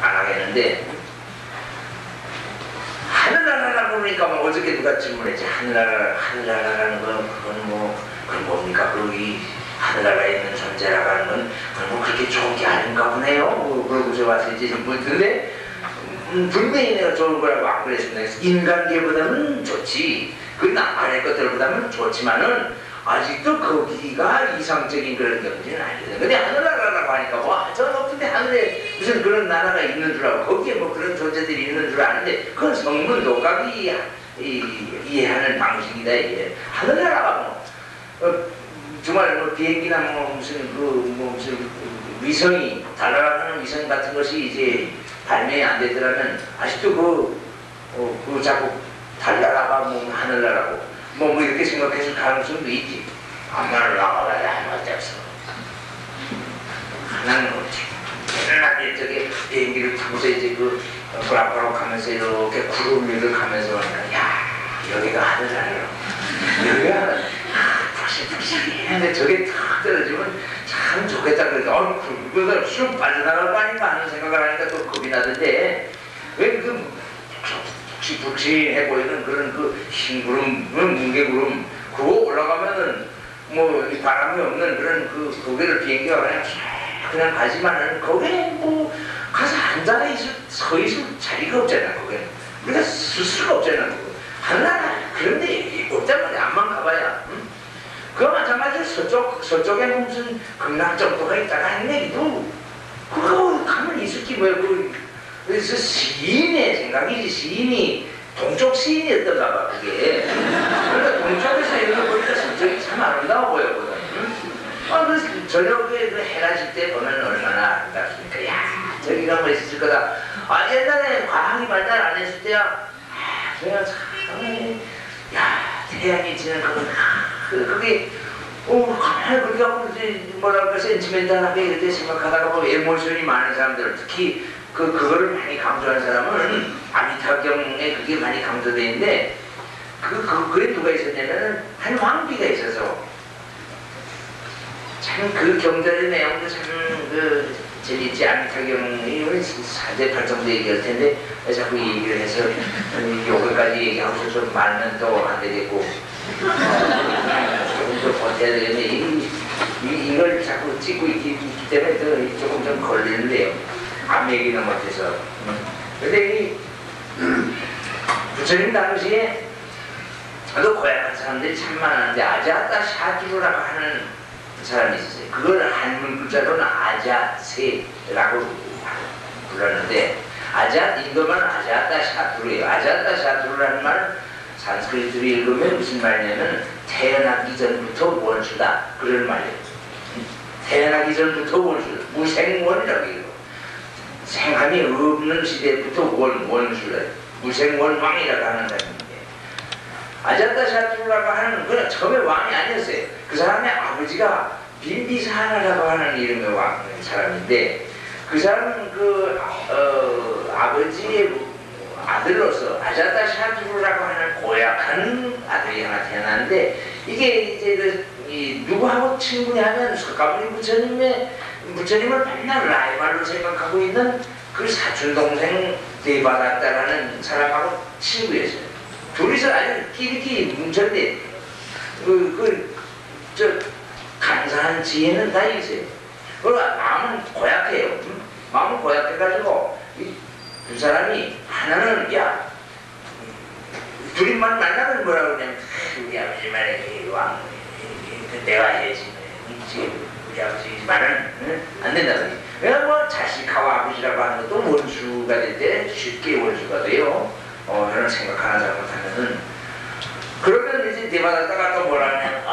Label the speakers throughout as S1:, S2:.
S1: 안 하겠는데 하늘나라라고 그러니까 뭐 어저께 누가 질문했지. 하늘나라라는 건 그건 뭡니까? 이 하늘나라에 있는 존재라고 하는 건 그건 뭐 그렇게 좋은 게 아닌가 보네요. 그러고서 와서 이제 좀 묻는데 분명히 내가 좋은 거라고 안 그랬습니다. 그래서 인간계보다는 좋지. 그 남한의 것들보다는 좋지만은 아직도 거기가 이상적인 그런 경지는 아니거든. 근데 하늘나라라고 하니까 뭐 저 높은데 하늘에 무슨 그런 나라가 있는 줄 알고 거기에 뭐 그런 존재들이 있는 줄 아는데 그건 성문 노각이 이해하는 방식이다. 이게 하늘나라가 정말 뭐 비행기나 무슨 위성이 달아나는 위성 같은 것이 이제 발명이 안 되더라면 아직도 자꾸 달나라가 하늘나라고 뭐 이렇게 생각해서 가능성도 있지. 하늘나라가 어때서 하나는 어떻게 편안하게 저기 비행기를 타고서 이제 보락보락 하면서 이렇게 구름 위를 가면서 야 여기가 하늘나라로 여기가 푹신푹신해. 저게 탁 떨어지면 참 좋겠다. 그러니까 그거 쑥 빠져나갈 거 아닌가 하는 생각을 하니까 또 겁이 나던데 왜 푹신푹신해 보이는 그런 흰구름, 뭉게구름 그거 올라가면은 뭐 바람이 없는 그런 거기를 비행기가 그냥 가지만은 거기에 가서 앉아 서 있을 자리가 없잖아. 거기는 우리가 쓸 수가 없잖아. 하늘나라 그런데 없다면 안만 가봐야. 응? 그거 마찬가지로 서쪽에 무슨 극락 정도가 있다가 하는 얘기도 그거 가면 있을지 뭐야. 그래서 시인의 생각이지. 시인이 동쪽 시인이었던가 봐 그게. 그러니까 동쪽에서 이런 거 보니까 서쪽이 참 아름다워 보였거든. 그래서 저녁에 해가 질 때 보면 얼마나 아름답습니까. 야 저기가 뭐 있을 거다. 옛날에 과학이 발달 안 했을 때야 그냥 참 태양이 지는 그게 가만히 그렇게 하고 뭐랄까 센티멘탈하게 이렇게 생각하다가 뭐 에모션이 많은 사람들 특히 그거를 많이 강조하는 사람은 아미타경에 그게 많이 강조되어 있는데 그에 누가 있었냐면 한 왕비가 있어서 참 그 경전의 내용도 참 재밌지. 아미타경이 사대팔정도 얘기할 텐데 왜 자꾸 얘기를 해서 여기까지 얘기하고서 좀 말면 또 안 되겠고 조금 더 버텨야 되겠네. 이걸 자꾸 찍고 있기 때문에 또 조금 좀 걸리는데요. 안 얘기는 못해서. 근데 이 부처님 당시에 또 고약한 사람들이 참 많았는데 아자타 샤두라고 하는 사람이 있었어요. 그걸 한문 글자로는 아자세라고 불렀는데 인도말은 아자타 샤두예요. 아자타 샤두라는 말은 산스크리트로 읽으면 무슨 말이냐면 태어나기 전부터 원수다 그런 말이에요. 태어나기 전부터 원수다. 무생원이라고 해요. 생함이 없는 시대부터 원수다. 무생원왕이라고 하는 사람인데 아자타샤투라고 하는 그냥 처음에 왕이 아니었어요. 그 사람의 아버지가 빈비사하라고 하는 이름의 사람인데 그 사람은 아버지의 아들로서 아자타샤투라고 하는 고약한 아들이 하나 태어났는데 이게 이제 누구하고 친구냐면 석가모니 부처님을 맨날 라이발로 생각하고 있는 그 사촌동생 대바다다라는 사람하고 친구였어요. 둘이서 아주 끼리끼리 뭉쳤는데 간사한 지혜는 다 있어요. 그리고 마음은 고약해요. 마음은 고약해가지고 두 사람이 하나는 둘이만 만나면 뭐라고 그러냐면 우리 아버지 말에 왕 내가 해야지 우리 아버지 말은 안 된다더니 왜냐면 뭐 자식하고 아버지라고 하는 것도 원수가 될 때 쉽게 원수가 돼요. 저는 생각하나 잘못하면은 그러면 이제 대받았다가 또 뭐라 하냐면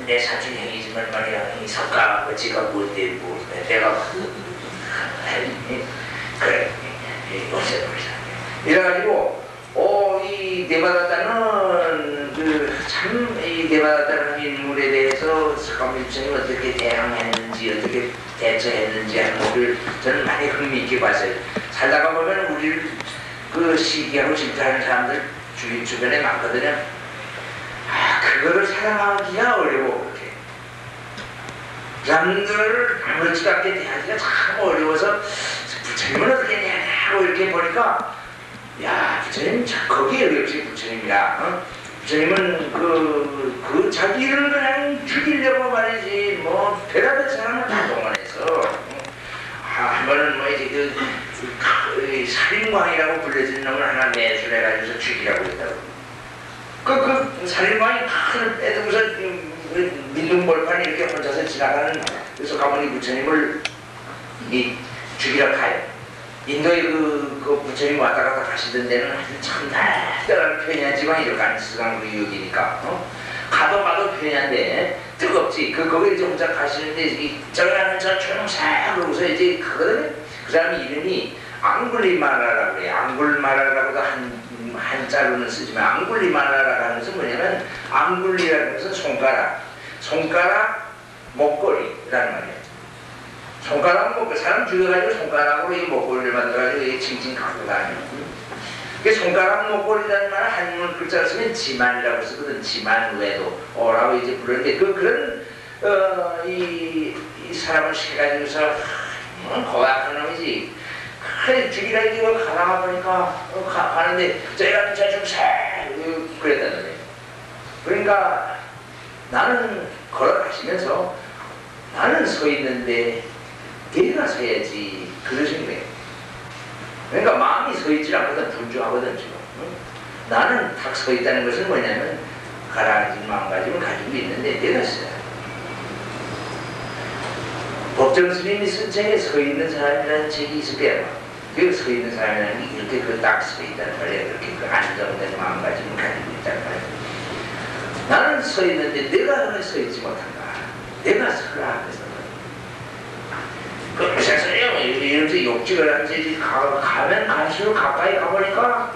S1: 내 사촌 형이지만 말이야 이 석가 아버지가 뭔데 내가 그래 없애버리자 이래가지고 이 대받았다는 이 대받았다는 인물에 대해서 석가모니 부처님이 어떻게 대항했는지 어떻게 대처했는지 하는 것을 저는 많이 흥미있게 봤어요. 살다가 보면 우리를 시기하고 질투하는 사람들 주변에 많거든요. 그거를 사랑하기가 어려워. 그렇게 사람들을 아무렇지도 않게 대하기가 참 어려워서 부처님은 어떻게 해야 하고 이렇게 보니까 야 부처님 참 거기에 역시 부처님이라 부처님은 그 자기를 그냥 죽이려고 말이지 뭐 별의별 사람을 다 동원해서 한 번은 뭐 이제 그 살인광이라고 불려진 놈을 하나 매수해가지고서 죽이라고 했다고. 그 살인광이 칼을 빼두고서 민둥벌판 이렇게 혼자서 지나가는 그래서 가보니 부처님을 죽이러 가요. 인도에 그 부처님 왔다 갔다 가시던 데는 참 달달한 편야지만 이렇게 안 쓰간 그 유역이니까 가도 편야인데 뜨겁지. 거기 이제 혼자 가시는데 저기는 저 조용사 그러고서 이제 가거든요. 그 사람 이름이 앙굴리마라라고 그래요. 앙굴마라라고도 한자로는 쓰지만 앙굴리마라라고 하는 것은 뭐냐면 앙굴리라는 것은 손가락 목걸이라는 말이에요. 손가락 먹고 사람 죽여가지고 손가락으로 이 목걸이를 만들어가지고 이 칭칭 갖고 다니는. 그 손가락 목걸이라는 말은 한문 글자를 쓰면 지만이라고 쓰거든. 지만 외도 어라고 이제 부르는데 그런 이 사람을 시켜가지고서 고약한 놈이지. 죽이라 이거 가다가 보니까 가는데 저희가 좀 그랬다는 거예요. 그러니까 나는 걸어가시면서 나는 서 있는데 걔가 서야지 그러신 거예요. 그러니까 마음이 서 있지 않거든. 분주하거든 지금. 나는 딱 서 있다는 것은 뭐냐면 가라앉은 마음가짐을 가지고 있는데 내가 서야. 법정 스님이 쓴 책에 서 있는 사람이라는 책이 있을 거야. 그 서 있는 사람이라는 게 이렇게 딱 서 있다는 말이야. 그렇게 안정된 마음가짐을 가지고 있다는 말이야. 나는 서 있는데 내가 왜 서 있지 못한가? 내가 서라. 그래서 이러면서 욕지를 하는지 가면 갈수록 가까이 가보니까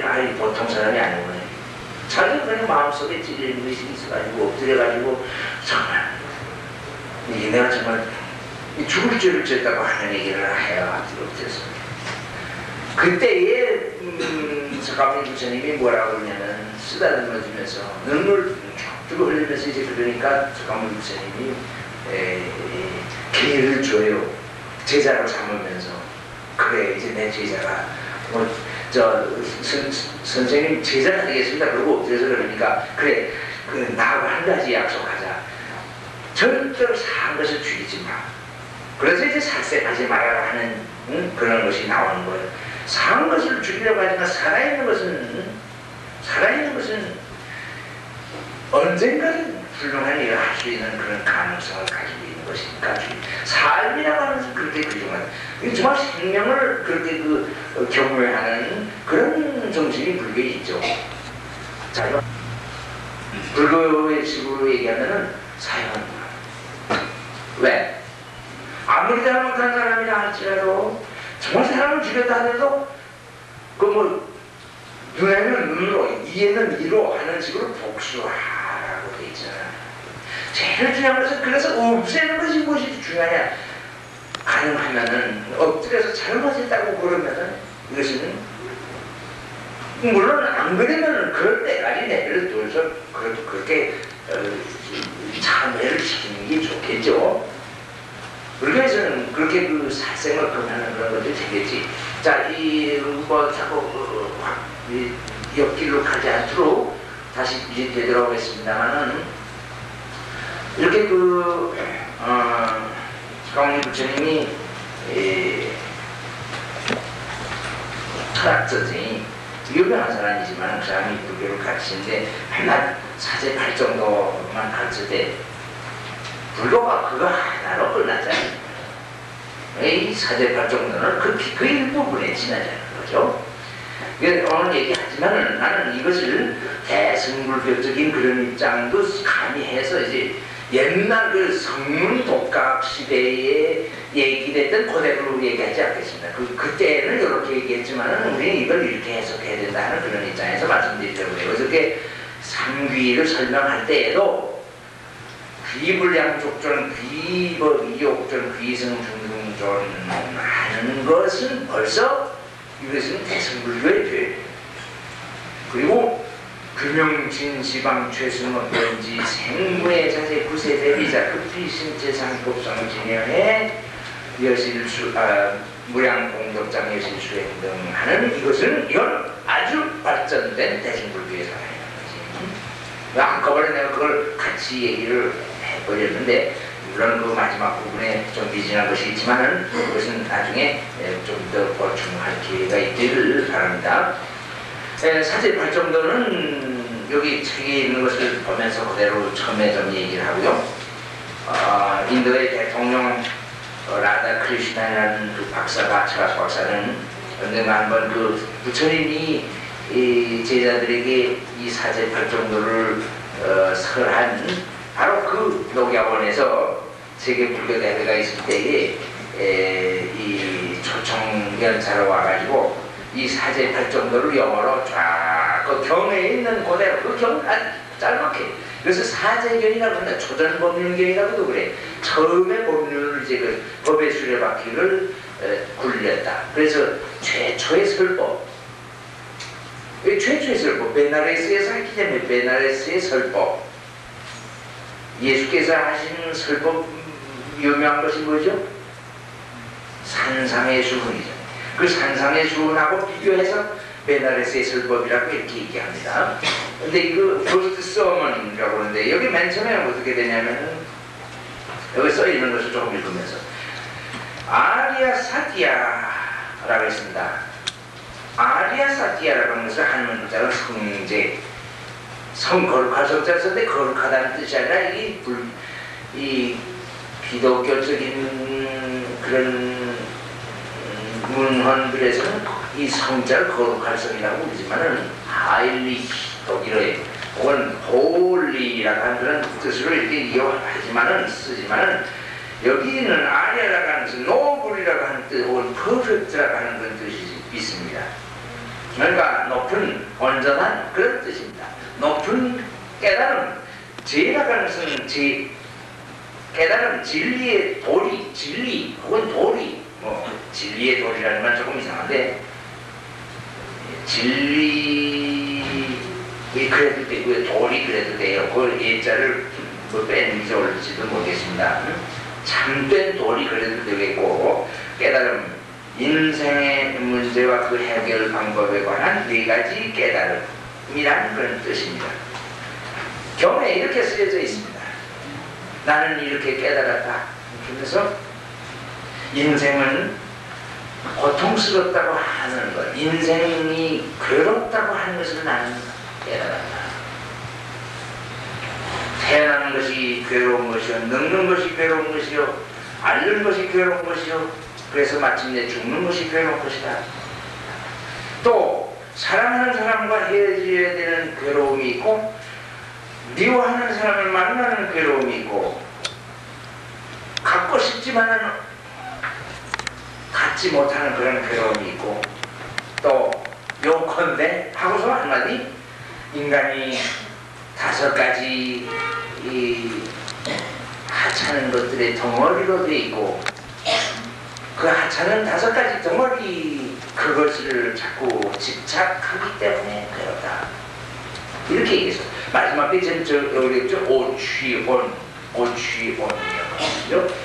S1: 아니 보통 사람이 아니구나. 자기가 그냥 마음속에 찔리는 것이 있어가지고 엎드려가지고 정말 내가 정말 죽을 죄를 졌다고 하는 얘기를 해야 엎드려서 그때에 서가모니 부처님이 뭐라고 그러냐면 쓰다듬어 주면서 눈물 쭉 흘리면서 이제 그러니까 서가모니 부처님이 기회를 줘요. 제자로 삼으면서 그래 이제 내 제자가 선생님 제자가 되겠습니다. 그러고 엎드려서 그러니까 그래 나하고 한 가지 약속하자. 절대로 사한 것을 죽이지 마. 그래서 이제 살생하지 말아라 하는 그런 것이 나오는 거예요. 사한 것을 죽이려고 하니까 살아있는 것은 언젠가는 훌륭한 일을 할 수 있는 그런 가능성을 가지고 있는 것이니까 삶이라고 하는 것은 그렇게 귀중한 정말 생명을 그렇게 경외하는 그런 정신이 불교에 있죠. 자, 불교의 식으로 얘기하면은 사형은 왜? 아무리 잘못한 사람이라 할지라도 정말 사람을 죽였다 하더라도 눈에는 눈으로 이에는 이로 하는 식으로 복수하라고 돼 있잖아. 제일 중요한 것은 그래서 없애는 것이 무엇이 중요하냐. 가능하면은 엎드려서 잘못했다고 그러면은 이것은 물론 안 그러면은 그럴 때까지 내를 둬서 그렇게 참회를 시키는 게 좋겠죠. 불교에서는 그렇게 살생을 금하는 그런 것들이 되겠지. 자, 자꾸 옆길로 가지 않도록 다시 이제 되돌아오겠습니다만은 이렇게 서가모니 부처님이 철학자지 유명한 사람이지만 그 사람이 불교를 가르치는데 한낱 사제팔 정도만 가르칠 때 불교가 그거 하나로 끝나잖아요. 이 사제팔 정도는 그 일부분에 지나자는 거죠. 오늘 얘기하지만은 나는 이것을 대승불교적인 그런 입장도 가미해서 이제 옛날 그 성문 독각 시대에 얘기됐던 그대로 얘기하지 않겠습니다. 그때는 이렇게 얘기했지만은 우리는 이걸 이렇게 해석해야 된다는 그런 입장에서 말씀드리려고 해요. 어저께 삼귀를 설명할 때에도 귀불량족존, 귀법이욕존, 귀승중등존 하는 것은 벌써 이것은 대승불교의 죄. 그리고 금영진시방 최승원 원지 생무의 자세 구세대비자 급비신체상 법성을 진여해 무량공덕장 여실수 수행등하는 이건 아주 발전된 대승불교의 사상이라는 거지. 한꺼번에 내가 그걸 같이 얘기를 해버렸는데, 물론 그 마지막 부분에 좀 미진한 것이 있지만은 그것은 나중에 좀 더 보충할 기회가 있기를 바랍니다. 사제 발전도는 여기 책에 있는 것을 보면서 그대로 처음에 좀 얘기를 하고요. 인도의 대통령 라다 크리슈나라는 그 박사가, 철학 박사는 언젠가 한번 그 부처님이 이 제자들에게 이 사제 발전도를 설한 바로 그 녹야원에서 세계 불교 대회가 있을 때에 이 초청연사로 와가지고 이 사제 발전도를 영어로 쫙 그 경에 있는 그대로 그 경 짧게 그래서 사제견이라고 한다. 초전법륜견이라고도 그래. 처음에 법륜을 이제 그 법의 수레바퀴를 굴렸다. 그래서 최초의 설법, 최초의 설법, 베나레스에서 했기 때문에 베나레스의 설법. 예수께서 하신 설법 유명한 것이 뭐죠? 산상의 수훈이죠. 그 산상의 수훈하고 비교해서 베나레스의 설법이라고 이렇게 얘기합니다. 근데 이거 퍼스트 서먼이라고 하는데 여기 맨 처음에 어떻게 되냐면 여기 써있는 것을 조금 읽으면서 아리아 사티아라고 했습니다. 아리아 사티아라고 하는 것을 한문 문자로 성제, 거룩할 성자를 썼는데 거룩하다는 뜻이 아니라 이 기독교적인 그런 문헌들에서는 이 성자를 거룩할 성이라고 부르지만은 하일리 독일어에 혹은 홀리라고 하는 그런 뜻으로 이렇게 이용하지만은 쓰지만은 여기는 아리아라고 하는 것은 노블이라고 하는 뜻 혹은 퍼펙트라고 하는 그런 뜻이 있습니다. 그러니까 높은 온전한 그런 뜻입니다. 높은 깨달음, 제라고 하는 것은 깨달음, 진리의 도리, 진리 혹은 도리, 진리의 도리라는 말 조금 이상한데 진리 그래도 되고요, 도리 그래도 돼요. 그 예자를 뺀지 올지도 모르겠습니다. 참된 도리 그래도 되겠고 깨달음, 인생의 문제와 그 해결 방법에 관한 4가지 깨달음이라는 그런 뜻입니다. 경에 이렇게 쓰여져 있습니다. 나는 이렇게 깨달았다. 그래서 인생은 고통스럽다고 하는 것, 인생이 괴롭다고 하는 것을 나는 깨달았다. 태어나는 것이 괴로운 것이요, 늙는 것이 괴로운 것이요, 앓는 것이 괴로운 것이요, 그래서 마침내 죽는 것이 괴로운 것이다. 또 사랑하는 사람과 헤어져야 되는 괴로움이 있고, 미워하는 사람을 만나는 괴로움이 있고, 갖고 싶지만은 갖지 못하는 그런 괴로움이 있고, 또 요컨대 하고서 한마디 인간이 5가지 이 하찮은 것들의 덩어리로 되어 있고, 그 하찮은 5가지 덩어리 그것을 자꾸 집착하기 때문에 괴롭다. 이렇게 얘기했어. 마지막 게 여기 있죠. 오취온이라고.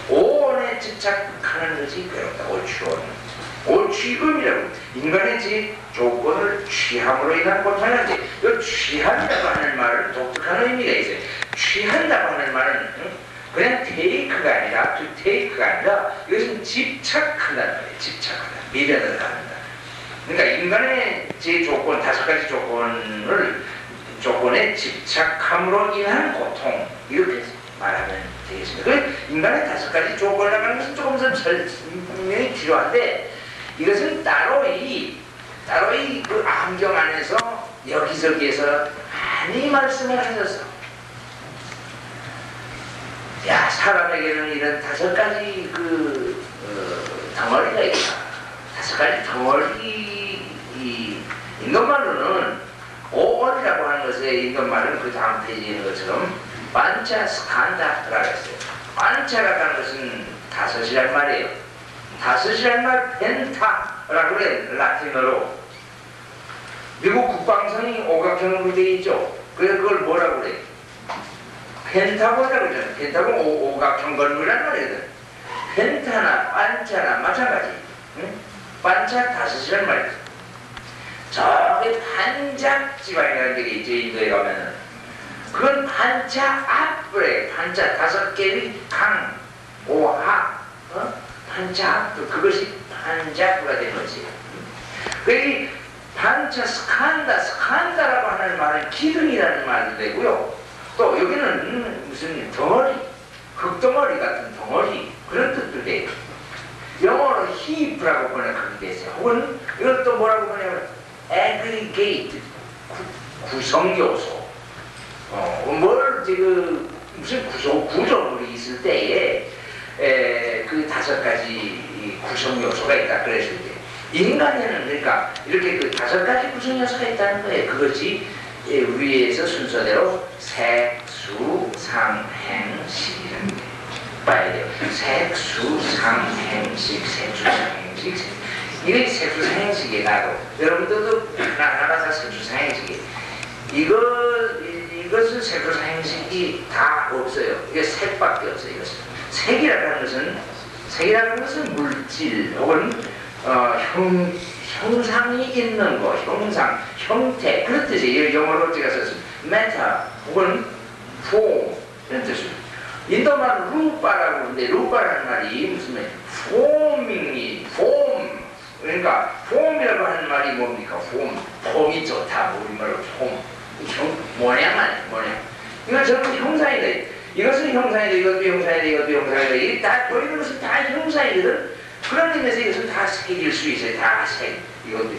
S1: 오온에 집착하는 것이 괴롭다. 오취온. 오취음이라고. 인간의 제 조건을 취함으로 인한 고통인데, 이 취한다고 하는 말은 독특한 의미가 있어요. 취한다고 하는 말은 그냥 테이크가 아니라, 이것은 집착한다는 말이에요. 집착하다. 미련을 갖는다. 그러니까 인간의 제 조건, 5가지 조건에 집착함으로 인한 고통, 이렇게 말하면 되겠습니다. 그 인간의 5가지 조건이라고 하는 것은 조금 더 설명이 필요한데, 이것은 따로이 그 안경 안에서 여기저기에서 많이 말씀을 하셔서, 야, 사람에게는 이런 5가지 덩어리가 있다. 5가지 덩어리, 인도말로는 오온이라고 하는 것의 인도말은 그 다음 페이지에 있는 것처럼 반차 스칸다라고 했어요. 반차라고 하는 것은 5이란 말이에요. 5이란 말 펜타라고 그래, 라틴어로. 미국 국방선이 오각형으로 되어 있죠. 그래서 그걸 뭐라고 그래? 펜타곤이라고 그러잖아요. 펜타곤 오각형 건물이란 말이거든. 펜타나 반차나 마찬가지. 응? 반짝 다섯이란 말이죠. 저기 반짝 지방이라는 게 있죠. 인도에 가면은 그건 반짝 앞불에 반짝 다섯 개의 강, 오하, 반짝 그것이 반짝부가 된 거지. 그 반차 스칸다라고 하는 말은 기둥이라는 말도 되고요. 또 여기는 무슨 덩어리, 흙덩어리 같은 덩어리 그런 뜻도 돼요. 영어로 heap라고 번역하게 되어요. 혹은 이것도 뭐라고 번역하면 aggregate, 구성요소. 뭘 지금 무슨 구조물이 있을 때에 그 다섯 가지 구성 요소가 있다 그랬을 때 인간에는 그러니까 이렇게 그 다섯 가지 구성 요소가 있다는 거예요. 그것이 위에서 순서대로 색, 수, 상, 행, 식이라는 게 봐야 돼요. 색, 수, 상, 행식, 색수, 상, 행식, 이게 색수, 상, 행식이 나도 여러분들도 하나하나 다 색수, 상, 행식이 이것은 색수, 상, 행식이 다 없어요. 이게 색밖에 없어요. 이것은 색이라는 것은 물질 혹은 형상이 있는 거, 형상, 형태 그런 뜻이에요. 영어로 제가 썼습니다. 메타 혹은 폼 이런 뜻입니다. 인도말 루파라고 하는데 루파라는 말이 무슨 말이에요? 폼 그러니까 폼이라고 하는 말이 뭡니까? 폼이 좋다. 우리말로 폼 모양 말이에요. 모양 이건 전부 형상이다. 이것은 형상이다. 이것도 형상이다. 이것도 형상이다. 이게 다 보이는 것은 다 형상이거든. 그런 의미에서 이것은 다 색일 수 있어요. 다 색. 이것도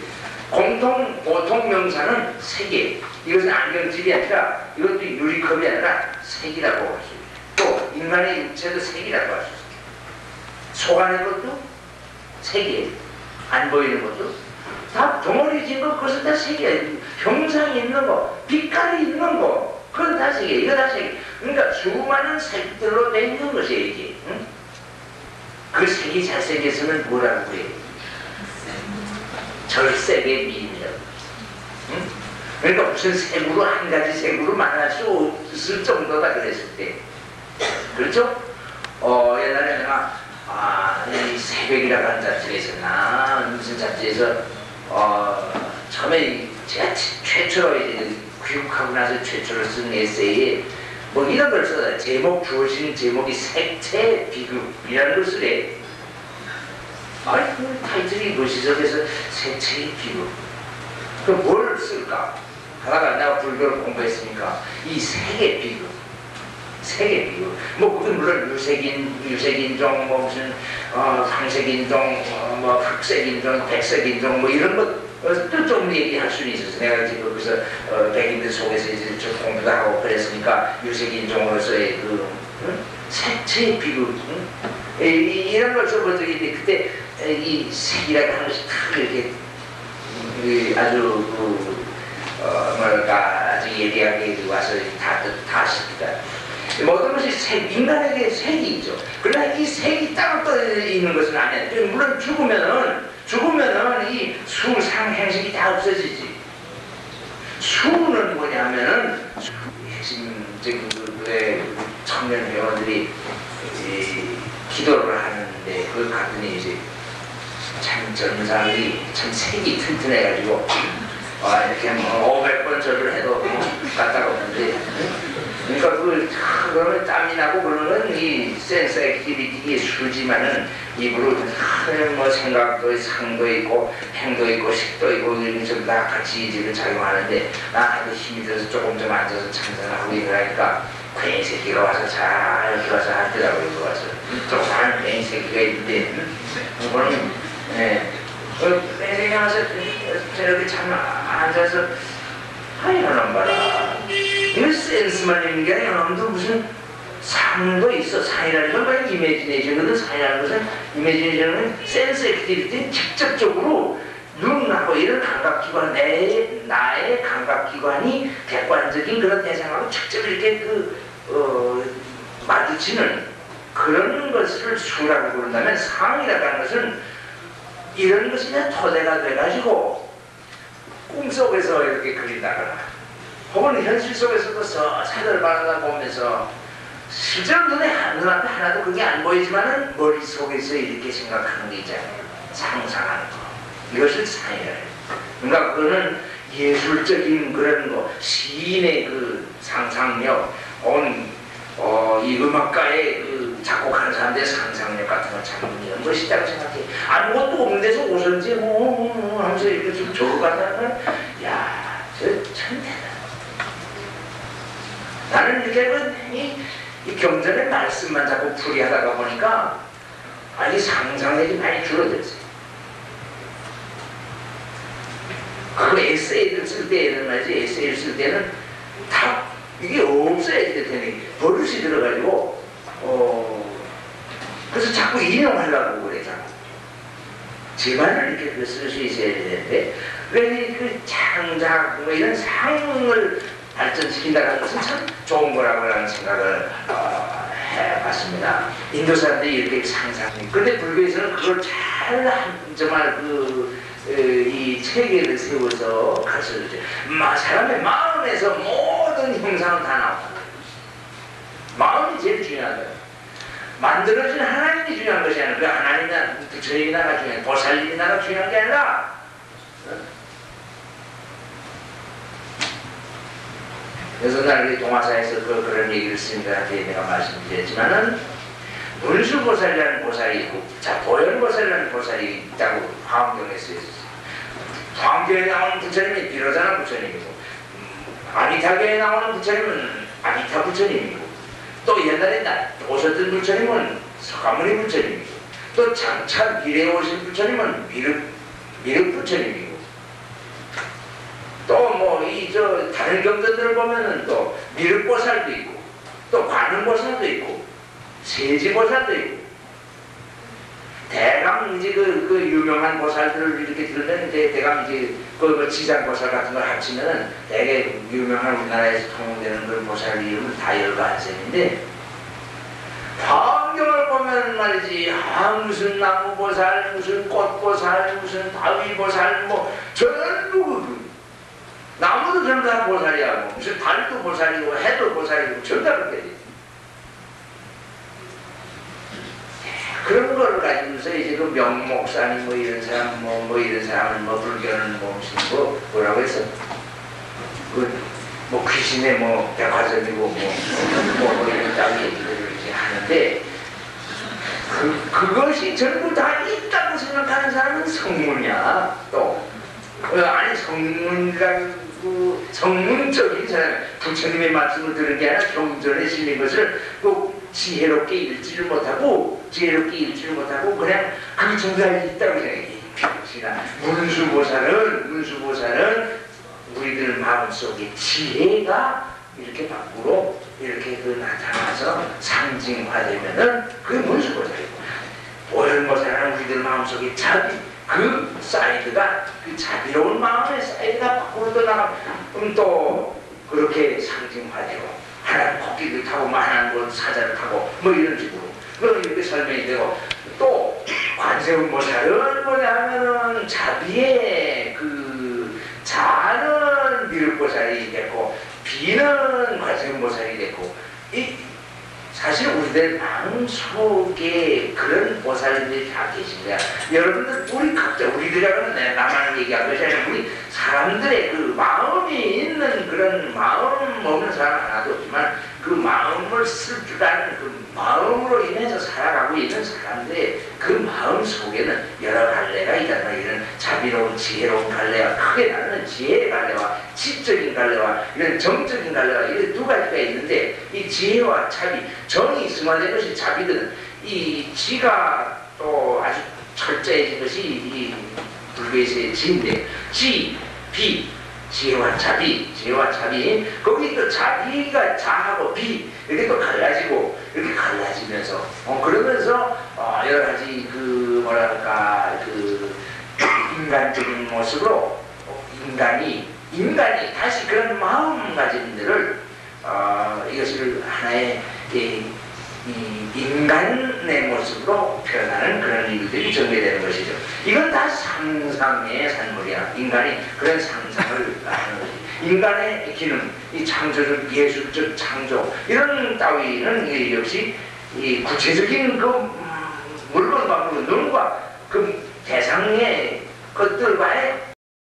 S1: 보통 명사는 색이에요. 이것은 안경집이 아니라 이것도 유리컵이 아니라 색이라고 할 수 있어요. 또 인간의 육체도 색이라고 할 수 있어요. 속 안의 것도 색이에요. 안 보이는 것도 다 덩어리 진 거 그것은 다 색이에요. 형상이 있는 거, 빛깔이 있는 거 그건 다 색이에요. 이거 다 색이에요. 그러니까 수많은 색들로 된 있는 것이에요. 이게. 응? 그 색이 잘생겨서는 뭐라고 해요? 절색의 미인이라고. 응? 그러니까 무슨 색으로 한 가지 색으로 만날 수 없을 정도다 그랬을 때. 그렇죠? 옛날에 내가 이 새벽이라고 하는 잡지가 있었나 무슨 잡지에서 처음에 제가 최초로 이제 교육하고 나서 최초로 쓴 에세이에 뭐 이런 걸 써요. 주어진 제목이 색채 비급이라는 걸 쓰래. 아니 그 타이틀이 멋있어. 그래서 색채의 비급. 그럼 뭘 쓸까? 하다가 내가 불교를 공부했으니까 이 색의 비급. 색의 비급. 뭐 그건 물론 유색인종, 뭐 무슨 황색인종, 뭐 흑색인종, 백색인종 뭐 이런 것 또 좀 얘기할 수는 있었어. 내가 이제 거기서 백인들 속에서 이제 좀 공부도 하고 그랬으니까 유색인종으로서의 그 색채의 비급 이런 걸 써본 적이 있는데 그때 이 색이라고 하는 것이 다 이렇게 아주 뭐랄까 아주 예리하게 와서 다 씁니다. 모든 것이 인간에게 색이 있죠. 그러나 이 색이 따로 떠 있는 것은 아니에요. 물론 죽으면은 이 수상 행식이 다 없어지지. 수는 뭐냐면은 핵심적인 청년 회원들이 기도를 하는데 그걸 갔더니 이제 참 젊은 사람들이 참 색이 튼튼해가지고 이렇게 뭐 500번 절을 해도 갔다가 오는데 그러니까 그러면 땀이 나고 그러면 이 센스 액티비티의 수지만은 입으로 뭐 생각도 상도 있고 행도 있고 식도 있고 이런 좀 다 같이 지금 작용하는데 나도 힘이 들어서 조금 좀 앉아서 참선하고 이러니까 괜히 새끼가 와서 잘 이렇게 와서 하더라고요. 이거 와서 조그마한 괜히 새끼가 있는데 그거는 괜히 새끼 와서 저렇게 참 앉아서 하이라는 봐라. 이거 센스만 있는 게 아니라 여러분도 무슨 상도 있어. 상이라는 건 그냥 이미지네이션이거든. 상이라는 것은 이미지네이션은 센스 액티비티 직접적으로 눈하고 이런 감각기관 나의 감각기관이 객관적인 그런 대상하고 직접 이렇게 마주치는 그런 것을 수라고 부른다면 상이라고 하는 것은 이런 것이 그냥 토대가 돼가지고 꿈속에서 이렇게 그린다거나 혹은 현실 속에서도 서사들 바라보면서 실제로 눈앞에 하나도 그게 안 보이지만은 머릿속에서 이렇게 생각하는 게 있잖아요. 상상하는 거. 이것을 상이라 해요. 그러니까 그거는 예술적인 그런 거, 시인의 그 상상력, 이 음악가의 그 작곡하는 사람들의 상상력 같은 거 참 멋있다고 생각해. 아무것도 없는 데서 오선지 하면서 이렇게 좀 적어간다는 건, 야, 저 참 대단하다. 나는 이렇게 이 경전의 말씀만 자꾸 풀이하다가 보니까 이 상상력이 많이 줄어들었어요. 그 에세이를 쓸 때에는 말이지, 에세이를 쓸 때는 다 이게 없어야 되는 버릇이 들어가지고 그래서 자꾸 인용하려고 그래. 자꾸 제 말을 이렇게 쓸 수 있어야 되는데 왜 그 창작 뭐 이런 상을 발전시킨다는 것은 참 좋은 거라고 하는 생각을 해봤습니다. 인도 사람들이 이렇게 상상이. 그런데 불교에서는 그걸 잘 정말 이 체계를 세워서 가르쳐주죠. 사람의 마음에서 모든 형상은 다 나온다. 마음이 제일 중요하다. 만들어진 하나님이 중요한 것이 아니라 그 하나님이나 부처님이나가 중요한, 보살님이나가 중요한 게 아니라 그래서 나는 동화사에서 그런 얘기를 스님들한테 내가 말씀드렸지만은 문수보살이라는 보살이 있고, 자, 보현보살이라는 보살이 있다고 화엄경에 쓰여있어요. 화엄경에 나오는 부처님이 비로자나 부처님이고, 아미타교에 나오는 부처님은 아미타 부처님이고, 또 옛날에 오셨던 부처님은 석가모니 부처님이고, 또 장차 미래에 오신 부처님은 미륵 부처님이고, 또 다른 경전들을 보면은 또 미륵보살도 있고, 또 관음보살도 있고, 세지보살도 있고, 대강 이제 그 유명한 보살들을 이렇게 들으면 이제 대강 이제 그 지장보살 같은 걸 합치면은 되게 유명한 우리나라에서 통용되는 그런 보살 이름은 다 열반생인데, 화엄경을 보면 말이지, 무슨 나무보살, 무슨 꽃보살, 무슨 바위보살, 뭐 전부 나무도 전부 다 보살이야. 뭐 무슨 달도 보살이고 해도 보살이고 전부 다 그렇게 돼. 그런 걸 가지고서 이제 그 명목사님 뭐 이런 사람 뭐 이런 사람은 불교는 무슨 뭐라고 해서 뭐 귀신의 백화점이고 뭐 이런 따위 이렇게 하는데, 그것이 전부 다 있다고 생각하는 사람은 성문이야. 또 아니 성문적인 사람, 부처님의 말씀을 들은 게 아니라 경전에 실린 것을 또 지혜롭게 읽지를 못하고 그냥 그 정도에 있다고 생각해. 문수보살은 우리들 마음속에 지혜가 이렇게 밖으로 이렇게 나타나서 상징화되면은 그게 문수보살이고, 보현보살은 우리들 마음속에 자비, 그 사이드가, 그 자비로운 마음의 사이드가 밖으로 떠나가면 또 그렇게 상징화되고, 하나는 코끼리를 타고 하나는 사자를 타고 뭐 이런 식으로 이렇게 설명이 되고, 또 관세음보살은 뭐냐면은 자비의 그 자는 미륵보살이 됐고, 비는 관세음보살이 됐고, 사실 우리들 마음속에 그런 보살님들이 다 계신 거야. 여러분들, 우리 각자, 우리들하고는 나만 얘기한 것이 아니라 우리 사람들의 그 마음이 있는 그런 마음 없는 사람 하나도 없지만, 그 마음을 쓸 줄 아는 그 마음으로 인해서 살아가고 있는 사람들의 그 마음 속에는 여러 갈래가 있잖아. 이런 자비로운 지혜로운 갈래와, 크게 나누는 지혜의 갈래와 지적인 갈래와 이런 정적인 갈래와 이런 두 가지가 있는데, 이 지혜와 자비, 정이 승화된 것이 자비거든. 이 지가 또 아주 철저해진 것이 이 불교에서의 지인데, 지, 비, 지혜와 자비, 거기 또 자비가 자하고 비 이렇게 또 갈라지고, 이렇게 갈라지면서 그러면서 여러 가지 인간적인 모습으로 인간이 다시 그런 마음가짐들을 이것을 하나의 이 인간의 모습으로 표현하는 그런 일들이 전개되는 것이죠. 이건 다 상상의 산물이야. 인간이 그런 상상을 하는 거지. 인간의 기능, 이 창조적, 예술적 창조, 이런 따위는 역시 이 구체적인 그 물건과 그 눈과 그 대상의 것들과의